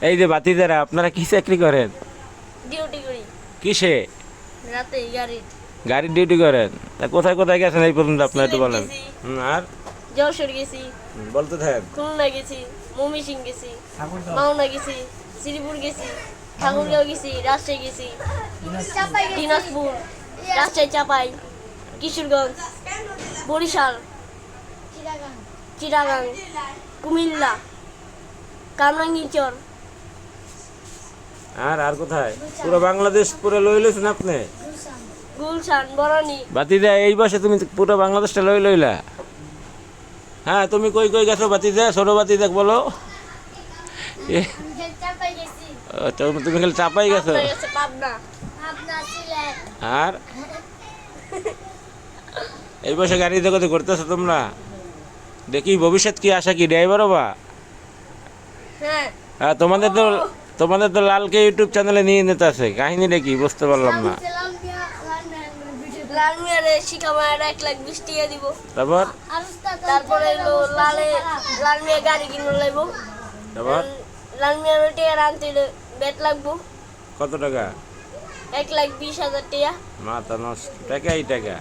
এই যে বাতিদারা, আপনারা কি চাকরি করেন? ডিউটি করি কিসে? রাতে গাড়ি গাড়ির ডিউটি করেন? তা কোথায় কোথায় গেছেন এই পর্যন্ত আপনার একটু সিলেট বলেন। গেছি, আর যশোর গেছি, বলতে থাকেন। খুলনা গেছি, ময়মনসিংহ গেছি, মাওনা গেছি, শ্রীপুর গেছি, ঠাকুরগাঁও গেছি, রাজশাহী গেছি, দিনাজপুর, রাজশাহী চাপাই, কিশোরগঞ্জ, বরিশাল, চিটাগাং, কুমিল্লা, কামরাঙ্গীরচর, আর আর কোথায়? পুরো বাংলাদেশ পুরো লই লইছেন আপনি? গুলশান, বনানী। বাতিদা, এই বয়সে তুমি পুরো বাংলাদেশটা লই লইলা? হ্যাঁ, তুমি কই কই গেছো বাতিদা? ছোট বাতিদা বলো। এ, তুমি খালি চাপাই গেছো। আপনার কাছে পাবনা। আর এই বয়সে গাড়ি জগতে করতেছো তোমরা? দেখি ভবিষ্যৎ কি আশা কি ড্রাইভার হবা? হ্যাঁ, হ্যাঁ, তোমাদের তো লালকে ইউটিউব চ্যানেলে নিয়ে নিতে আছে, কাহিনীটা কি বুঝতে পারলাম না। লাল মিয়ারে শিখামার 1,20,000 টাকা দিব। তারপর তারপরে হলো লাল মিয়া গাড়ি কিনে লাগবো। তারপর লাল মিয়ার টাকা আনতে হলে বেত লাগবো কত টাকা? 1,20,000 টাকা। মাথা নষ্ট, টাকাই টাকা।